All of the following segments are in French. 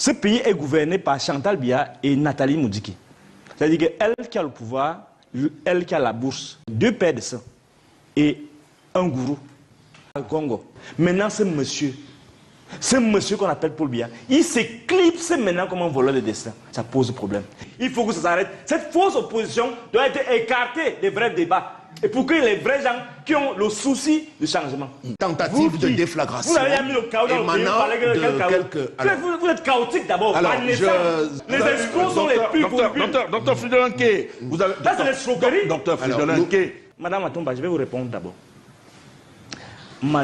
Ce pays est gouverné par Chantal Biya et Nathalie Moudiki. C'est-à-dire qu'elle qui a le pouvoir, elle qui a la bourse, 2 paires de sang et un gourou à Congo. Maintenant, ce monsieur qu'on appelle Paul Biya, il s'éclipse maintenant comme un voleur de destin. Ça pose problème. Il faut que ça s'arrête. Cette fausse opposition doit être écartée des vrais débats. Et pour que les vrais gens qui ont le souci du changement. Tentative de déflagration. Vous avez mis le chaos dans le pays. Vous êtes chaotique d'abord. Les escrocs sont les plus vulgaires. Docteur Fridolanké, vous avez... Là, c'est l'escroquerie. Docteur Fridolanké. Madame Matomba, je vais vous répondre d'abord.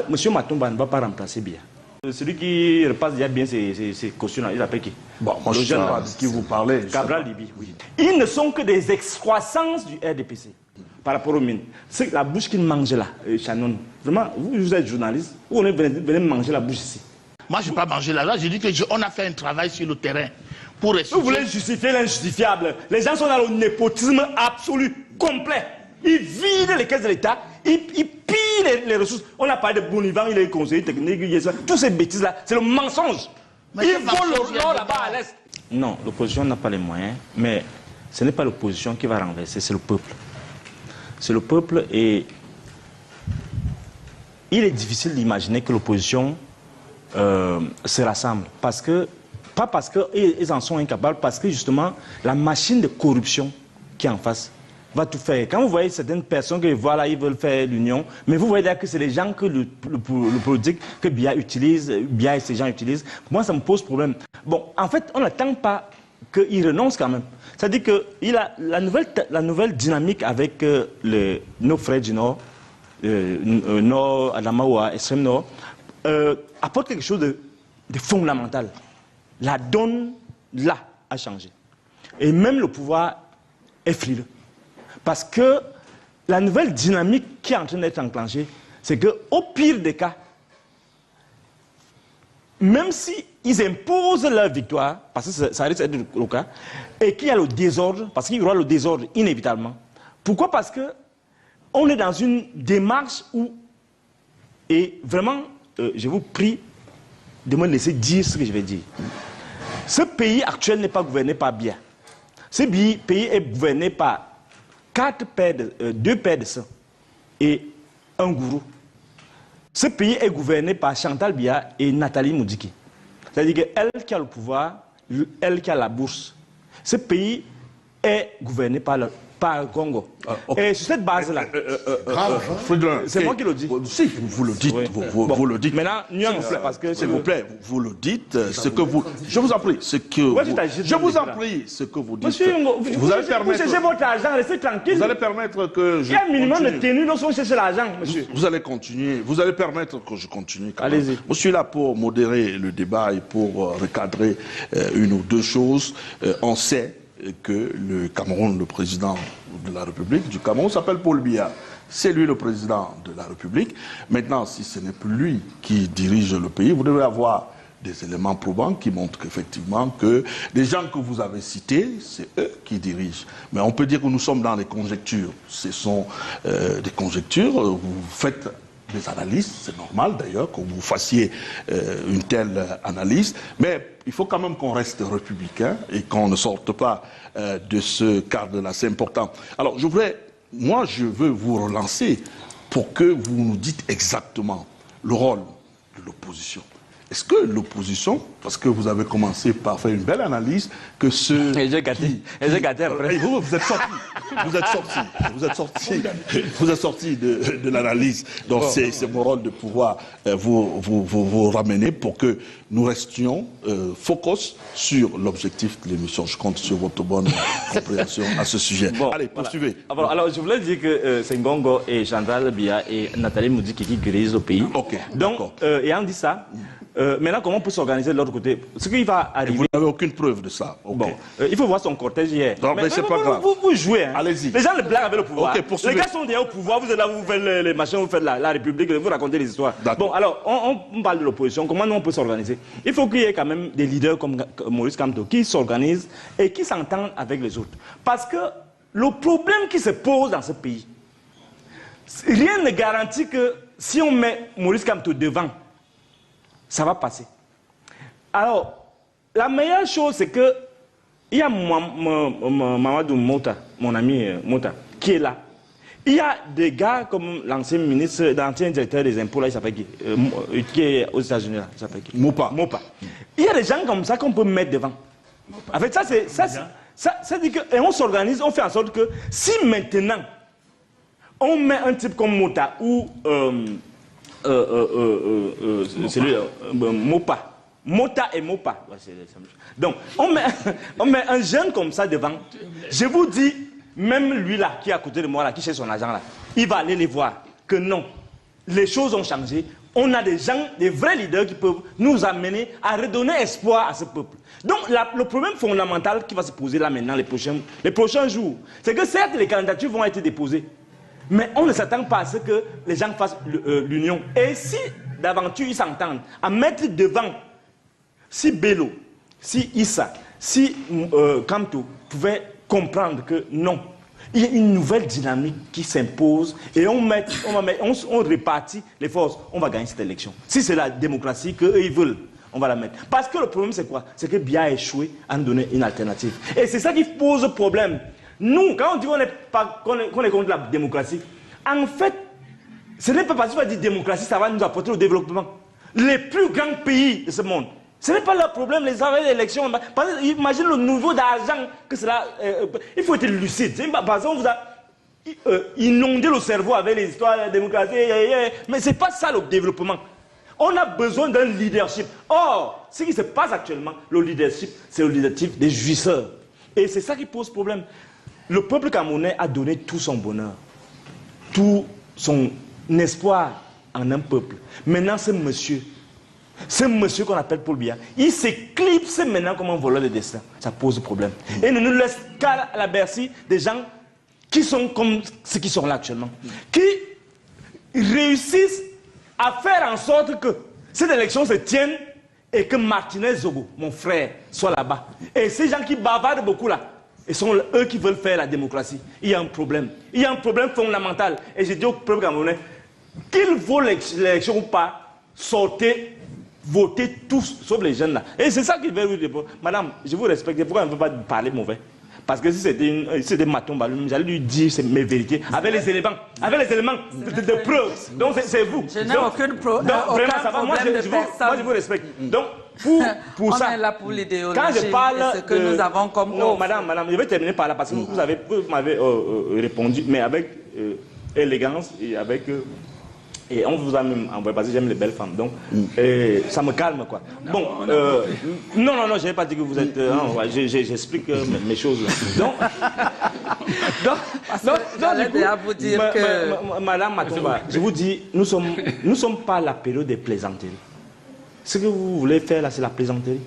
Monsieur Matomba ne va pas remplacer Biya. Celui qui repasse déjà bien ses cautions, il appelle qui? Bon, moi je ne sais pas de qui vous parlez. Cabral Libi, oui. Ils ne sont que des excroissances du RDPC par rapport aux mines. C'est la bouche qu'ils mangent là, Shannon. Vraiment, vous êtes journaliste, vous venez manger la bouche ici. Moi, je ne vais pas manger là. J'ai dit qu'on a fait un travail sur le terrain pour Vous voulez justifier l'injustifiable. Les gens sont dans le népotisme absolu, complet. Ils vident les caisses de l'État, ils pillent les ressources. On a parlé de Bonivant, il est conseiller technique, toutes ces bêtises-là, c'est le mensonge. Ils volent l'or là-bas à l'Est. Non, l'opposition n'a pas les moyens, mais ce n'est pas l'opposition qui va renverser, c'est le peuple. C'est le peuple et il est difficile d'imaginer que l'opposition se rassemble. Pas parce qu'ils en sont incapables, parce que justement, la machine de corruption qui est en face va tout faire. Quand vous voyez certaines personnes qui voilà, ils veulent faire l'union, mais vous voyez que c'est les gens que le politique que Biya utilise, Biya et ces gens utilisent. Pour moi, ça me pose problème. Bon, en fait, on n'attend pas qu'il renonce quand même. C'est-à-dire qu'il a la nouvelle dynamique avec nos frères du Nord, Nord, Adamawa, Extrême Nord, apporte quelque chose de fondamental. La donne, là, a changé. Et même le pouvoir est frileux. Parce que la nouvelle dynamique qui est en train d'être enclenchée, c'est qu'au pire des cas, même s'ils imposent leur victoire, parce que ça risque d'être le cas, et qu'il y a le désordre, parce qu'il y aura le désordre inévitablement. Pourquoi? Parce qu'on est dans une démarche où, et vraiment, je vous prie de me laisser dire ce que je vais dire. Ce pays actuel n'est pas gouverné par Biya. Ce pays est gouverné par 2 paires de sang et un gourou. Ce pays est gouverné par Chantal Biya et Nathalie Moudiki. C'est-à-dire qu'elle qui a le pouvoir, elle qui a la bourse. Ce pays est gouverné par le Congo. Okay. Et sur cette base-là, c'est moi qui le dis. Si, vous le dites, oui. Vous le dites. Maintenant, nuance, parce que s'il vous plaît, vous le dites, ce que vous... Je vous en prie, ce que vous... Je vous en prie, ce que vous dites. Monsieur, vous allez permettre... Vous cherchez votre argent, restez tranquille. Vous allez permettre que je... Il y a un minimum de tenue lorsqu'on cherche l'argent, monsieur. Vous allez continuer, vous allez permettre que je continue. Allez-y. Je suis là pour modérer le débat et pour recadrer une ou deux choses. On sait que le Cameroun, le président de la République du Cameroun s'appelle Paul Biya. C'est lui le président de la République. Maintenant, si ce n'est plus lui qui dirige le pays, vous devez avoir des éléments probants qui montrent qu'effectivement que les gens que vous avez cités, c'est eux qui dirigent. Mais on peut dire que nous sommes dans les conjectures. Ce sont des conjectures. Vous faites des analyses, c'est normal d'ailleurs que vous fassiez une telle analyse, mais il faut quand même qu'on reste républicain et qu'on ne sorte pas de ce cadre-là, c'est important. Alors je veux vous relancer pour que vous nous dites exactement le rôle de l'opposition. Est-ce que l'opposition, parce que vous avez commencé par faire une belle analyse, que ce... J'ai gâté après. Vous êtes sorti de l'analyse. Donc c'est mon rôle de pouvoir vous ramener pour que nous restions focus sur l'objectif de l'émission. Je compte sur votre bonne compréhension à ce sujet. Bon, allez, poursuivez. Voilà. Alors, je voulais dire que c'est Ngongo et Chantal Biya et Nathalie Moudiki qui dirigent le pays. Ok. Donc, ayant dit ça, maintenant, comment on peut s'organiser de l'autre côté? Ce qui va arriver... Et vous n'avez aucune preuve de ça. Okay. Bon, il faut voir son cortège hier. Non, mais c'est pas grave. Vous jouez. Hein. Allez-y. Les gens le blaguent avec le pouvoir. Okay, les gars sont déjà au pouvoir, vous êtes là, vous faites les machins, vous faites la République, vous racontez des histoires. Bon, alors, on parle de l'opposition. Comment nous, on peut s'organiser? Il faut qu'il y ait quand même des leaders comme Maurice Kamto qui s'organisent et qui s'entendent avec les autres. Parce que le problème qui se pose dans ce pays, rien ne garantit que si on met Maurice Kamto devant, ça va passer. Alors, la meilleure chose, c'est que il y a Mamadou Mota, mon ami Mota, qui est là. Il y a des gars comme l'ancien ministre, l'ancien directeur des impôts, là, il s'appelle qui est aux États-Unis, là, il s'appelle qui? Mopa. Il y a des gens comme ça qu'on peut mettre devant. En fait, ça dit que, et on s'organise, on fait en sorte que si maintenant on met un type comme Mota ou Mota et Mopa. Donc, on met un jeune comme ça devant. Je vous dis, même lui là, qui est à côté de moi, là, qui cherche son agent là, il va aller les voir. Que non, les choses ont changé. On a des gens, des vrais leaders qui peuvent nous amener à redonner espoir à ce peuple. Donc, le problème fondamental qui va se poser là maintenant, les prochains jours, c'est que certes, les candidatures vont être déposées. Mais on ne s'attend pas à ce que les gens fassent l'union. Et si d'aventure ils s'entendent à mettre devant, si Bello, si Issa, si Kamto pouvaient comprendre que non, il y a une nouvelle dynamique qui s'impose et on répartit les forces, on va gagner cette élection. Si c'est la démocratie qu'eux ils veulent, on va la mettre. Parce que le problème c'est quoi? C'est que Biya a échoué à nous donner une alternative. Et c'est ça qui pose problème. Nous, quand on dit qu'on est contre la démocratie, en fait, ce n'est pas parce qu'on va dire démocratie, ça va nous apporter le développement. Les plus grands pays de ce monde, ce n'est pas leur problème, les élections. Imagine le niveau d'argent que cela. Il faut être lucide. Par exemple, on vous a inondé le cerveau avec les histoires de la démocratie. Mais ce n'est pas ça le développement. On a besoin d'un leadership. Or, ce qui se passe actuellement, le leadership, c'est le leadership des jouisseurs. Et c'est ça qui pose problème. Le peuple camerounais a donné tout son bonheur, tout son espoir en un peuple. Maintenant, ce monsieur qu'on appelle Paul Biya, il s'éclipse maintenant comme un voleur de destin. Ça pose problème. Et ne nous laisse qu'à la Bercy des gens qui sont comme ceux qui sont là actuellement, qui réussissent à faire en sorte que cette élection se tienne et que Martinez Zogo, mon frère, soit là-bas. Et ces gens qui bavardent beaucoup là, et sont eux qui veulent faire la démocratie. Il y a un problème. Il y a un problème fondamental. Et je dis au peuple camerounais, qu'il vaut l'élection ou pas, sortez, votez tous, sauf les jeunes là. Et c'est ça qu'il veut vous dire. Madame, je vous respecte. Pourquoi on ne veut pas parler mauvais? Parce que si c'était Matomba, j'allais lui dire mes vérités, avec les éléments de preuve. Donc c'est vous. Je n'ai aucune preuve. Donc vraiment, ça va. Moi, je vous respecte. Donc, pour ça, on est là pour l'idéologie. Quand je parle ce que nous avons comme... Non, madame, je vais terminer par là, parce que vous m'avez répondu, mais avec élégance et avec... Et on vous a même envoyé, parce que j'aime les belles femmes, donc ça me calme, quoi. Bon, non, je n'avais pas dit que vous êtes... J'explique mes choses, là. Donc, du coup, vous dire que... Madame Matomba, je vous dis, nous sommes pas à la période des plaisanteries. Ce que vous voulez faire, là, c'est la plaisanterie.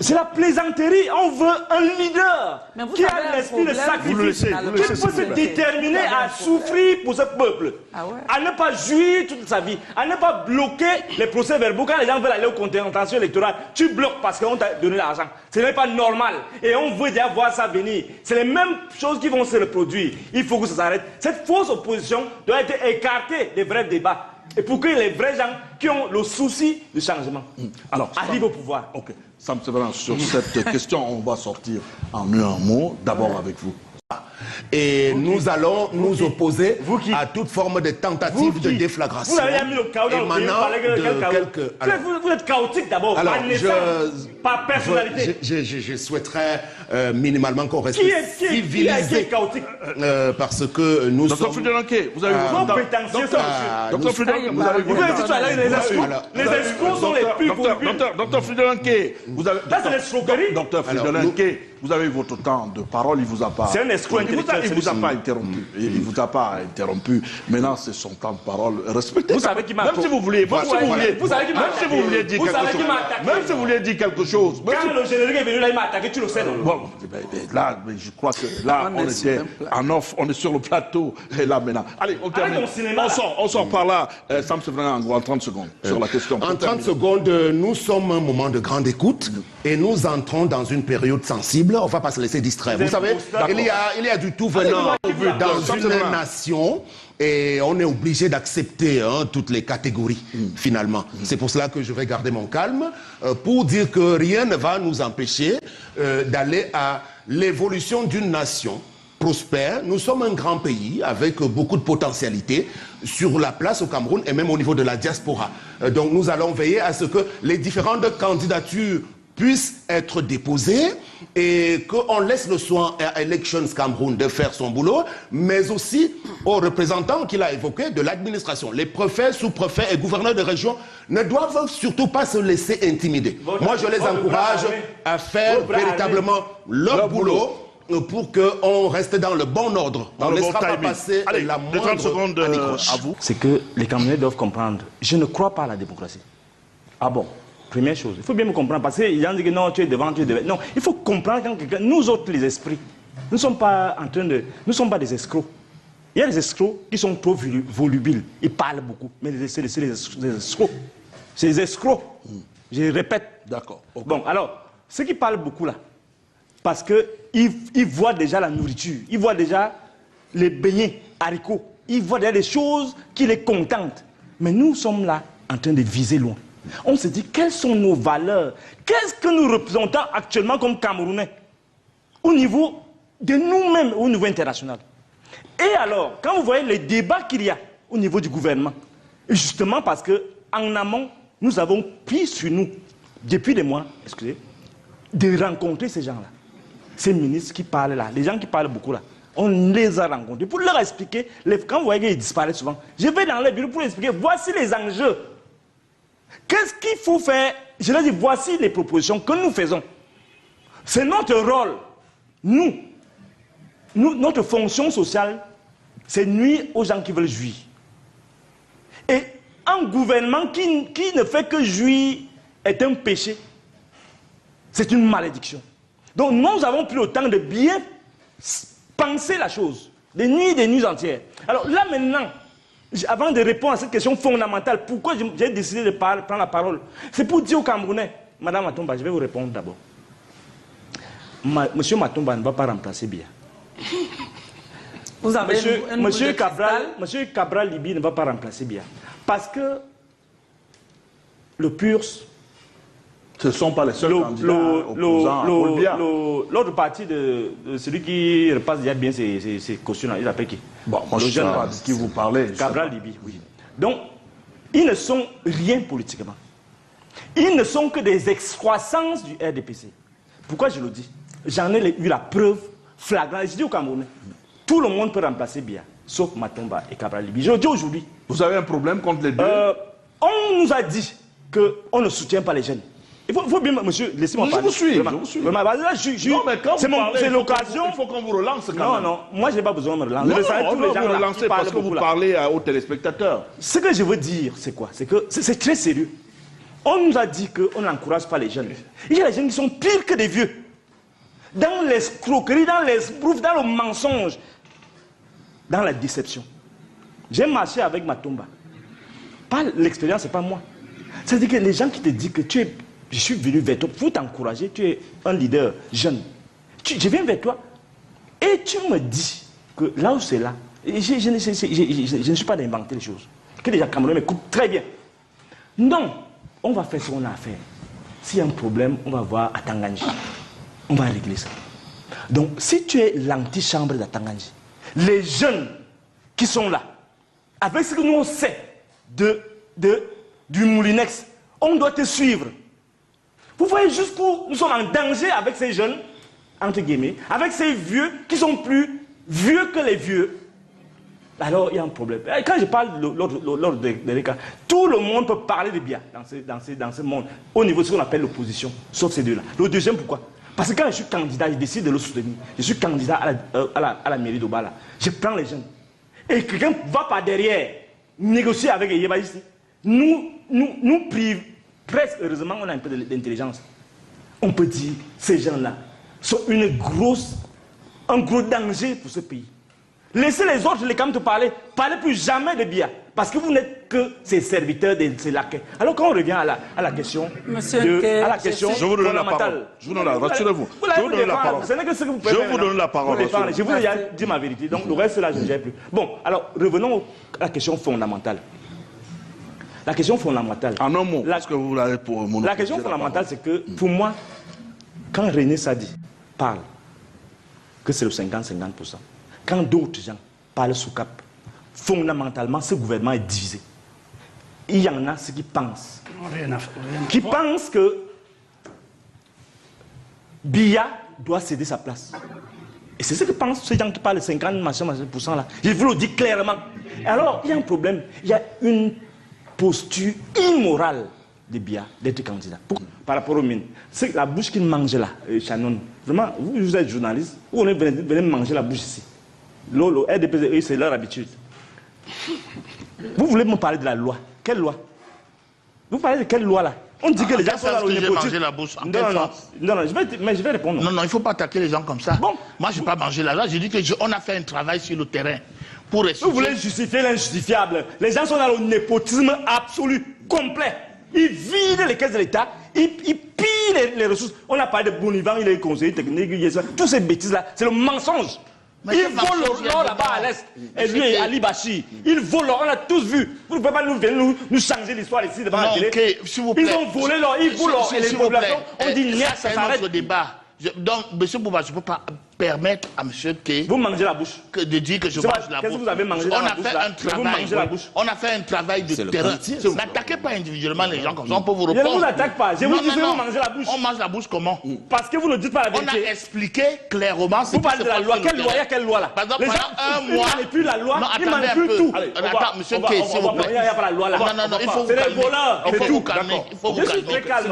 C'est la plaisanterie. On veut un leader qui a l'esprit de sacrifice, qui peut se déterminer à souffrir pour ce peuple, à ne pas jouir toute sa vie, à ne pas bloquer les procès-verbaux. Quand les gens veulent aller au contentieux électoral, tu bloques parce qu'on t'a donné l'argent. Ce n'est pas normal. Et on veut déjà voir ça venir. C'est les mêmes choses qui vont se reproduire. Il faut que ça s'arrête. Cette fausse opposition doit être écartée des vrais débats. Et pour que les vrais gens qui ont le souci du changement arrivent au pouvoir. Ok. Sam Severin, sur cette question, on va sortir en un mot, d'abord avec vous. Et nous allons nous opposer à toute forme de tentative de déflagration. Vous avez mis le chaos dans le pays. Vous êtes chaotique d'abord, par naissance, par personnalité. Je souhaiterais minimalement qu'on reste civilisé. Qui est chaotique parce que nous sommes... Docteur Fudelanké, vous avez les escrocs sont les plus corrompus. Docteur Fudelanké, vous avez... Là, c'est l'escroquerie. Docteur Fudelanké, vous avez votre temps de parole, il vous a pas... C'est un escroc intellectuel. Il ne vous a pas interrompu. Il vous a pas interrompu. Maintenant, c'est son temps de parole. Respectez. Vous savez qui m'a... Même si vous vouliez... Même si vous vouliez dire quelque chose. Même si vous vouliez dire quelque chose. Quand le générique est venu là, il m'a attaqué, tu le sais. Bon, là, je crois que là, on était en off, on est sur le plateau, et là maintenant. Allez, on termine. On sort par là. Sam Severin, en gros, en 30 secondes, sur la question. En 30 secondes, nous sommes un moment de grande écoute et nous entrons dans une période sensible. On ne va pas se laisser distraire. Vous savez, il y a du tout venant dans une nation Et on est obligé d'accepter toutes les catégories, finalement. C'est pour cela que je vais garder mon calme, pour dire que rien ne va nous empêcher d'aller à l'évolution d'une nation prospère. Nous sommes un grand pays avec beaucoup de potentialités sur la place au Cameroun et même au niveau de la diaspora. Donc nous allons veiller à ce que les différentes candidatures puissent être déposées et qu'on laisse le soin à Elections Cameroun de faire son boulot, mais aussi aux représentants qu'il a évoqués de l'administration. Les préfets, sous-préfets et gouverneurs de région ne doivent surtout pas se laisser intimider. Moi, je les encourage à faire véritablement leur boulot pour qu'on reste dans le bon ordre. On ne laissera pas passer la moindre 30 secondes anicroche. à vous. C'est que les Camerounais doivent comprendre. Je ne crois pas à la démocratie. Ah bon? Première chose, il faut bien me comprendre, parce que les gens disent que non, tu es devant, tu es devant. Non, il faut comprendre quand quelqu'un, nous autres les esprits, nous ne sommes pas en train de, nous ne sommes pas des escrocs. Il y a des escrocs qui sont trop volubiles, ils parlent beaucoup, mais c'est des escrocs. C'est des escrocs. Je répète. D'accord. Okay. Bon, alors, ceux qui parlent beaucoup là, parce qu'ils voient déjà la nourriture, ils voient déjà les beignets, haricots, ils voient déjà des choses qui les contentent. Mais nous sommes là en train de viser loin. On se dit, quelles sont nos valeurs? Qu'est-ce que nous représentons actuellement comme Camerounais? Au niveau de nous-mêmes, au niveau international. Et alors, quand vous voyez les débats qu'il y a au niveau du gouvernement, justement parce qu'en amont, nous avons pris sur nous, depuis des mois, excusez, de rencontrer ces gens-là. Ces ministres qui parlent là, les gens qui parlent beaucoup là, on les a rencontrés pour leur expliquer, quand vous voyez qu'ils disparaissent souvent, je vais dans les bureaux pour leur expliquer, voici les enjeux. Qu'est-ce qu'il faut faire? Je leur dis, voici les propositions que nous faisons. C'est notre rôle. Nous, notre fonction sociale, c'est nuire aux gens qui veulent jouir. Et un gouvernement qui ne fait que jouir est un péché. C'est une malédiction. Donc nous avons pris le temps de bien penser la chose. Des nuits entières. Alors là maintenant, avant de répondre à cette question fondamentale, pourquoi j'ai décidé de prendre la parole? C'est pour dire aux Camerounais, Madame Matomba, je vais vous répondre d'abord. Monsieur Matomba ne va pas remplacer Biya. Vous avez Monsieur Cabral Libi ne va pas remplacer Biya. Parce que le PURS, ce ne sont pas les seuls candidats opposants à Paul Biya. L'autre parti de celui qui repasse déjà bien ses cautions, il appelle qui? Bon, moi je ne sais pas de qui vous parlez. Cabral Libi, oui. Donc, ils ne sont rien politiquement. Ils ne sont que des excroissances du RDPC. Pourquoi je le dis? J'en ai eu la preuve flagrante. Je dis au Camerounais, tout le monde peut remplacer Biya, sauf Matomba et Cabral Libi. Je le dis aujourd'hui. Vous avez un problème contre les deux? On nous a dit qu'on ne soutient pas les jeunes. Il faut bien, monsieur, laissez-moi parler. Je vous suis. Vraiment, là, non, mais quand c'est l'occasion. Il faut qu'on vous relance quand même. Non, moi, je n'ai pas besoin de me relancer. Non, on va vous relancer parce que vous parlez aux téléspectateurs. Ce que je veux dire, c'est quoi? C'est que c'est très sérieux. On nous a dit qu'on n'encourage pas les jeunes. Il y a des jeunes qui sont pires que des vieux. Dans l'escroquerie, dans l'esbrouf, dans le mensonge, dans la déception. J'ai marché avec Matomba. Pas l'expérience, c'est pas moi. C'est-à-dire que les gens qui te disent que je suis venu vers toi pour t'encourager, tu es un leader jeune. Je viens vers toi et tu me dis que là où c'est là, je ne suis pas d'inventer les choses. Que les gens Camerounais m'écoutent très bien. Non, on va faire ce qu'on a à faire. S'il y a un problème, on va voir à Tanganji. On va régler ça. Donc, si tu es l'antichambre d'Atanganji, les jeunes qui sont là, avec ce que nous on sait du Moulinex, on doit te suivre. Vous voyez jusqu'où nous sommes en danger avec ces jeunes, entre guillemets, avec ces vieux qui sont plus vieux que les vieux. Alors, il y a un problème. Et quand je parle de l'ordre des cas, tout le monde peut parler de Biya dans ce monde, au niveau de ce qu'on appelle l'opposition, sauf ces deux-là. Le deuxième, pourquoi? Parce que quand je suis candidat, je décide de le soutenir. Je suis candidat à la mairie d'Obala. Je prends les jeunes. Et quelqu'un va par derrière négocier avec Yeba ici. Nous privons, presque heureusement, on a un peu d'intelligence. On peut dire, ces gens-là sont un gros danger pour ce pays. Laissez les autres, les camps te parler. Parlez plus jamais de Biya. Parce que vous n'êtes que ses serviteurs, ses laquais. Alors quand on revient à la question, Monsieur Nkeh, à la question je vous donne la fondamentale. parole. Je vous donne la parole. Rassurez-vous. Je vous donne la parole. Ce n'est que ce que vous pouvez Je faire vous donne la parole. Je vous ai déjà dit ma vérité. Donc le reste là, je ne gère plus. Bon, alors revenons à la question fondamentale. La question fondamentale. En un mot, parce que vous l'avez pour mon. La question fondamentale, c'est que pour moi, quand René Sadi parle que c'est le 50-50%, quand d'autres gens parlent sous cap, fondamentalement, ce gouvernement est divisé. Il y en a ceux qui pensent. Qui pensent que Biya doit céder sa place. Et c'est ce que pensent ces gens qui parlent de 50% là. Je vous le dis clairement. Alors, il y a un problème. Il y a une posture immorale de Biya d'être candidat. Par rapport aux mines. C'est la bouche qu'il mange là, Shannon. Vraiment, vous êtes journaliste, vous venez manger la bouche ici. Lolo, RDP, c'est leur habitude. Vous voulez me parler de la loi? Quelle loi? Vous parlez de quelle loi là? On dit que les gens sont là au népotisme. J'ai mangé la bouche. Non, je vais répondre. Non, il ne faut pas attaquer les gens comme ça. Bon. Moi, je n'ai pas mangé la loi. J'ai dit qu'on a fait un travail sur le terrain pour expliquer. Vous voulez justifier l'injustifiable. Les gens sont dans le népotisme absolu, complet. Ils vident les caisses de l'État, ils pillent les ressources. On a parlé de Bonivan, il est conseiller technique, toutes ces bêtises-là, c'est le mensonge. Ils volent l'or là-bas à l'Est. Et lui et Ali Bachir. Ils volent l'or, on a tous vu. Vous ne pouvez pas nous changer l'histoire ici devant la télé. S'il vous plaît. Ils ont volé l'or, ils volent l'or. Et les populations ont dit merde, ça s'arrête. C'est notre débat. Donc, M. Bouba, je ne peux pas permettre à M. Nkeh vous mangez la bouche. De dire que je mange la bouche. Qu'est-ce que vous avez mangé dans la bouche là? On a fait un travail de terrain. N'attaquez pas individuellement les gens comme ça, on peut vous répondre. Je ne vous attaque pas, je vous dis que vous mangez la bouche. On mange la bouche comment? Parce que vous ne dites pas la vérité. On a expliqué clairement ce vous qui parlez se de la passe loi. sur Quelle le loi? Il y a terrain. quelle loi là? Par exemple, Les gens, pendant un ils mois. manipulent la loi, Non, ils attendez un manipulent peu. tout. Attends, M. Nkeh, s'il vous plaît. Il n'y a pas la loi là. Non, il faut vous c'est les calmer. voleurs. Il faut C'est vous tout. calmer. Il faut vous Je suis très calme.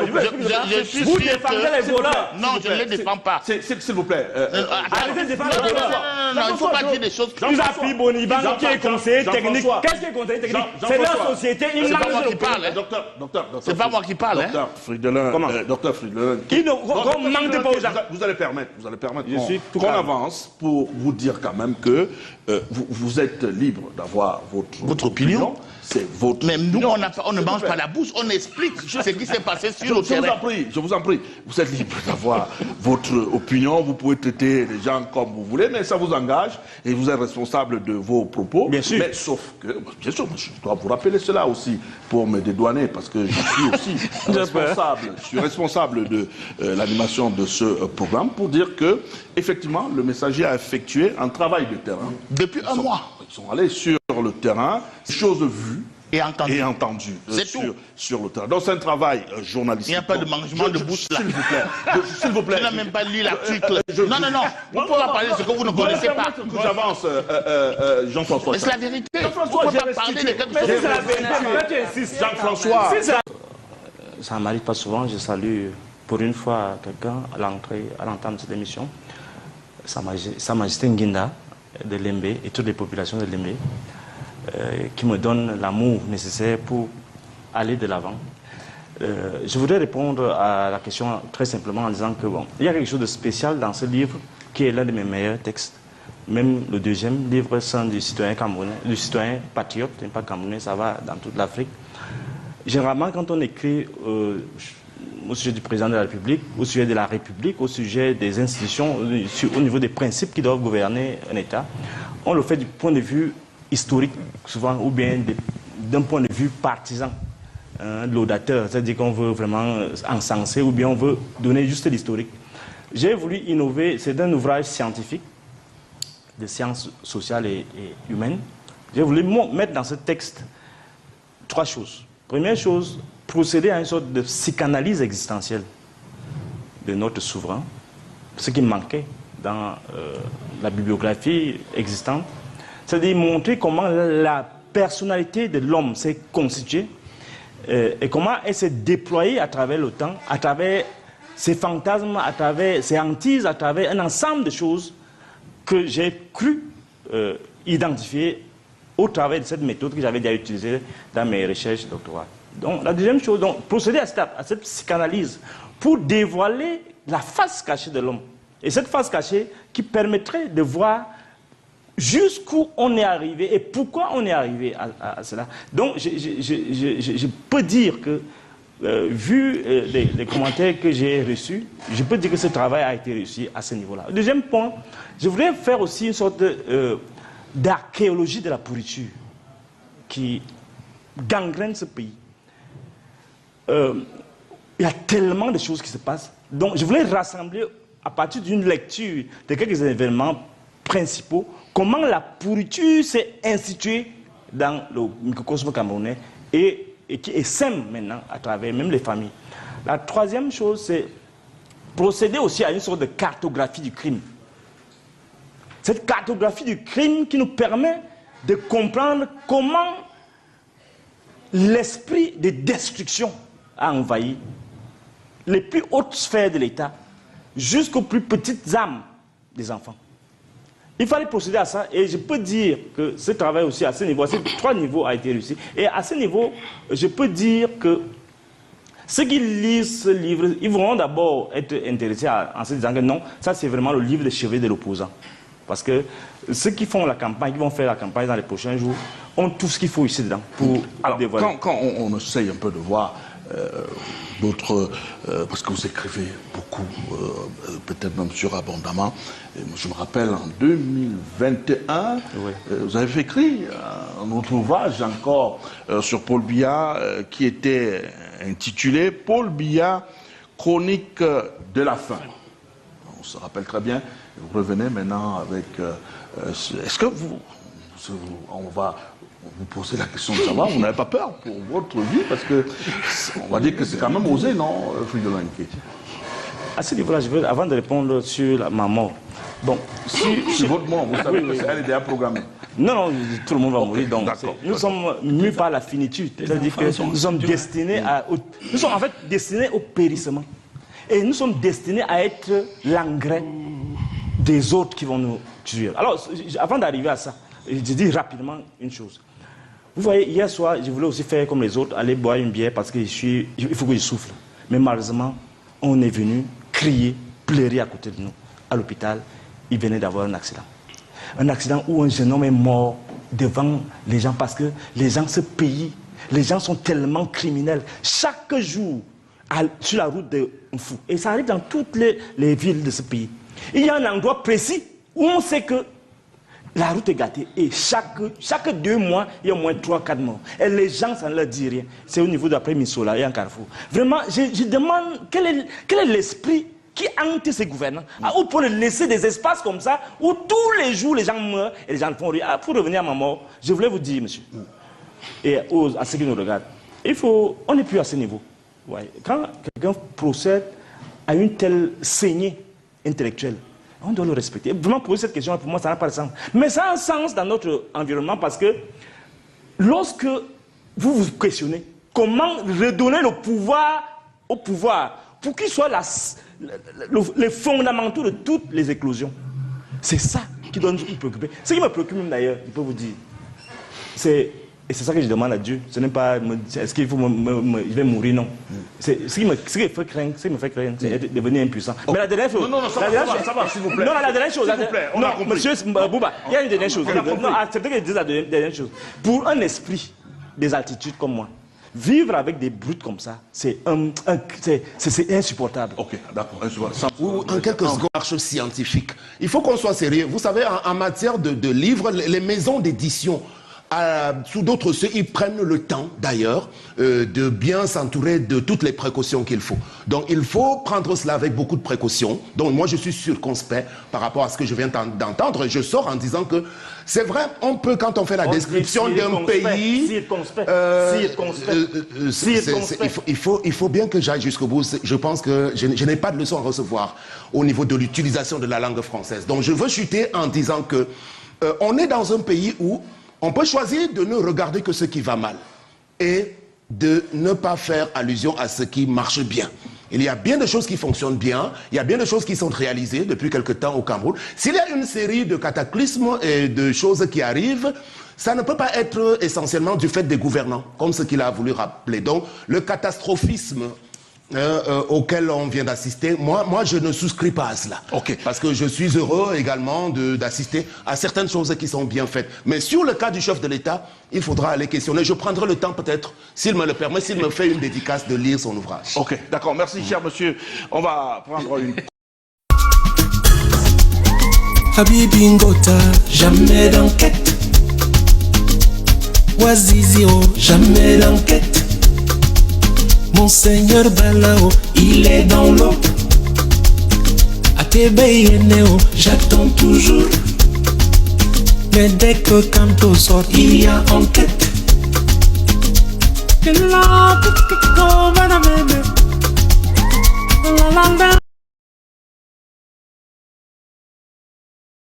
Je suis Vous sûr défendez que- les voleurs. Non, je ne les défends pas. S'il vous plaît. Arrêtez de défendre les voleurs. Non, il ne faut pas dire des choses Ils ont pris Bonivan qui est conseiller technique. Qu'est-ce qui est conseiller technique? C'est leur société. Ils C'est pas moi mangent qui le parle. pain. Docteur. C'est pas moi qui parle. Docteur Fridolin. Comment? Docteur Fridolin. Qu'on ne manque pas aux gens. Vous allez permettre Je suis tout qu'on calme. avance pour vous dire quand même que vous êtes libre d'avoir votre opinion. C'est votre Mais nous, opinion. on ne mange pas la bouche, on explique ce qui s'est passé sur le Je terrain. vous en prie. Vous êtes libre d'avoir votre opinion. Vous pouvez traiter les gens comme vous voulez, mais ça vous engage et vous êtes responsable de vos propos. Bien sûr. Mais sauf que, bien sûr, je dois vous rappeler cela aussi pour me dédouaner parce que je suis aussi responsable. Je suis responsable de l'animation de ce programme pour dire que, effectivement, le messager a effectué un travail de terrain. Depuis un mois. Ils sont allés sur le terrain, choses vues. Et entendu. C'est sur le terrain. Donc c'est un travail journalistique. Il n'y a pas de mangement de bouche là. S'il vous plaît. S'il vous plaît. Tu n'as même pas lu l'article. Non. Vous pouvez parler de ce que vous ne connaissez pas. Que j'avance, Jean-François. Mais c'est la vérité. Jean-François, Vous ne pouvez pas parler de quelque chose. C'est la vérité. Tu insistes. Jean-François. Ça ne m'arrive pas souvent. Je salue pour une fois quelqu'un à l'entendre de cette émission. Sa Majesté Nginda de Lembe et toutes les populations de Lembe. Qui me donne l'amour nécessaire pour aller de l'avant. Je voudrais répondre à la question très simplement en disant que il y a quelque chose de spécial dans ce livre qui est l'un de mes meilleurs textes. Même le deuxième livre, c'est du citoyen camerounais, du citoyen patriote, pas camerounais, ça va dans toute l'Afrique. Généralement, quand on écrit au sujet du président de la République, au sujet de la République, au sujet des institutions, au niveau des principes qui doivent gouverner un État, on le fait du point de vue historique souvent ou bien d'un point de vue partisan, laudateur, c'est-à-dire qu'on veut vraiment encenser ou bien on veut donner juste l'historique. J'ai voulu innover, c'est un ouvrage scientifique de sciences sociales et humaines. J'ai voulu mettre dans ce texte trois choses. Première chose, procéder à une sorte de psychanalyse existentielle de notre souverain, ce qui manquait dans la bibliographie existante. C'est-à-dire montrer comment la personnalité de l'homme s'est constituée et comment elle s'est déployée à travers le temps, à travers ses fantasmes, à travers ses hantises, à travers un ensemble de choses que j'ai cru identifier au travers de cette méthode que j'avais déjà utilisée dans mes recherches doctorales. Donc la deuxième chose, donc, procéder à cette psychanalyse pour dévoiler la face cachée de l'homme. Et cette face cachée qui permettrait de voir jusqu'où on est arrivé et pourquoi on est arrivé à cela. Donc, je peux dire que, vu les commentaires que j'ai reçus, je peux dire que ce travail a été réussi à ce niveau-là. Deuxième point, je voudrais faire aussi une sorte d'archéologie de la pourriture qui gangrène ce pays. Il y a tellement de choses qui se passent. Donc, je voulais rassembler, à partir d'une lecture de quelques événements principaux, comment la pourriture s'est instituée dans le microcosme camerounais et qui essaime maintenant à travers même les familles. La troisième chose, c'est procéder aussi à une sorte de cartographie du crime. Cette cartographie du crime qui nous permet de comprendre comment l'esprit de destruction a envahi les plus hautes sphères de l'État jusqu'aux plus petites âmes des enfants. Il fallait procéder à ça et je peux dire que ce travail aussi à ce niveau, à ces 3 niveaux a été réussi. Et à ce niveau, je peux dire que ceux qui lisent ce livre, ils vont d'abord être intéressés en se disant que non, ça c'est vraiment le livre de chevet de l'opposant. Parce que ceux qui font la campagne, qui vont faire la campagne dans les prochains jours, ont tout ce qu'il faut ici dedans pour dévoiler. Quand on essaye un peu de voir d'autres, parce que vous écrivez beaucoup, peut-être même surabondamment. Je me rappelle en 2021, oui. Vous avez écrit un autre ouvrage encore sur Paul Biya qui était intitulé Paul Biya, chronique de la faim. On se rappelle très bien. Vous revenez maintenant avec. Est-ce que on va vous poser la question de savoir, vous n'avez pas peur pour votre vie, parce que on va dire que c'est quand même osé, non, Fridolin Nkétia? À ce niveau-là, je veux, avant de répondre sur ma mort, bon, sur votre mort, vous savez que elle est déjà programmée. Non, tout le monde va mourir. Donc, nous sommes mus par la finitude, c'est-à-dire que nous sommes destinés nous sommes en fait destinés au périssement, et nous sommes destinés à être l'engrais des autres qui vont nous tuer. Alors, avant d'arriver à ça, je dis rapidement une chose. Vous voyez, hier soir, je voulais aussi faire comme les autres, aller boire une bière parce qu'il faut que je souffle. Mais malheureusement, on est venu crier, pleurer à côté de nous, à l'hôpital. Il venait d'avoir un accident. Un accident où un jeune homme est mort devant les gens parce que les gens, ce pays, les gens sont tellement criminels. Chaque jour, sur la route de Mfou, et ça arrive dans toutes les villes de ce pays, il y a un endroit précis où on sait que la route est gâtée et chaque 2 mois, il y a au moins 3-4 morts. Et les gens, ça ne leur dit rien. C'est au niveau d'après Missola et en Carrefour. Vraiment, je demande quel est l'esprit qui hante ces gouvernants ou pour laisser des espaces comme ça où tous les jours les gens meurent et les gens font rire. Pour revenir à ma mort, je voulais vous dire, monsieur, et à ceux qui nous regardent, on n'est plus à ce niveau. Ouais. Quand quelqu'un procède à une telle saignée intellectuelle, on doit le respecter. Vraiment, poser cette question, pour moi, ça n'a pas de sens. Mais ça a un sens dans notre environnement parce que lorsque vous vous questionnez comment redonner le pouvoir au pouvoir pour qu'il soit les fondamentaux de toutes les éclosions, c'est ça qui doit nous préoccuper. Ce qui me préoccupe d'ailleurs, je peux vous dire, et c'est ça que je demande à Dieu. Ce n'est pas est-ce qu'il faut je vais mourir, non. Ce qui me fait craindre, c'est devenir impuissant. Okay. Mais la dernière chose. Non, ça va, s'il vous plaît. Non, la dernière chose. S'il vous plaît, on a compris. Monsieur Bouba, il y a une dernière chose. Non, acceptez que je dise la dernière chose. Pour un esprit des altitudes comme moi, vivre avec des brutes comme ça, c'est insupportable. Ok, d'accord, insupportable. Ou en quelques secondes, marche scientifique. Il faut qu'on soit sérieux. Vous savez, en matière de livres, les maisons d'édition, sous d'autres cieux, ils prennent le temps, d'ailleurs, de bien s'entourer de toutes les précautions qu'il faut. Donc, il faut prendre cela avec beaucoup de précautions. Donc, moi, je suis circonspect par rapport à ce que je viens d'entendre. Je sors en disant que c'est vrai, on peut, quand on fait la description d'un pays... Il faut bien que j'aille jusqu'au bout. Je pense que je n'ai pas de leçon à recevoir au niveau de l'utilisation de la langue française. Donc, je veux chuter en disant que on est dans un pays où on peut choisir de ne regarder que ce qui va mal et de ne pas faire allusion à ce qui marche bien. Il y a bien de choses qui fonctionnent bien, il y a bien de choses qui sont réalisées depuis quelque temps au Cameroun. S'il y a une série de cataclysmes et de choses qui arrivent, ça ne peut pas être essentiellement du fait des gouvernants, comme ce qu'il a voulu rappeler. Donc, le catastrophisme auquel on vient d'assister, moi je ne souscris pas à cela. Okay. Parce que je suis heureux également d'assister à certaines choses qui sont bien faites. Mais sur le cas du chef de l'État, il faudra aller questionner. Je prendrai le temps peut-être, s'il me le permet, s'il me fait une dédicace, de lire son ouvrage. Ok, d'accord. Merci, cher monsieur. On va prendre une... Habibi Ngota, jamais d'enquête. Oazizio, jamais d'enquête. Monseigneur Balao, il est dans l'eau. Atebeyeneo, j'attends toujours. Mais dès que Kanto sort, il y a enquête. La la la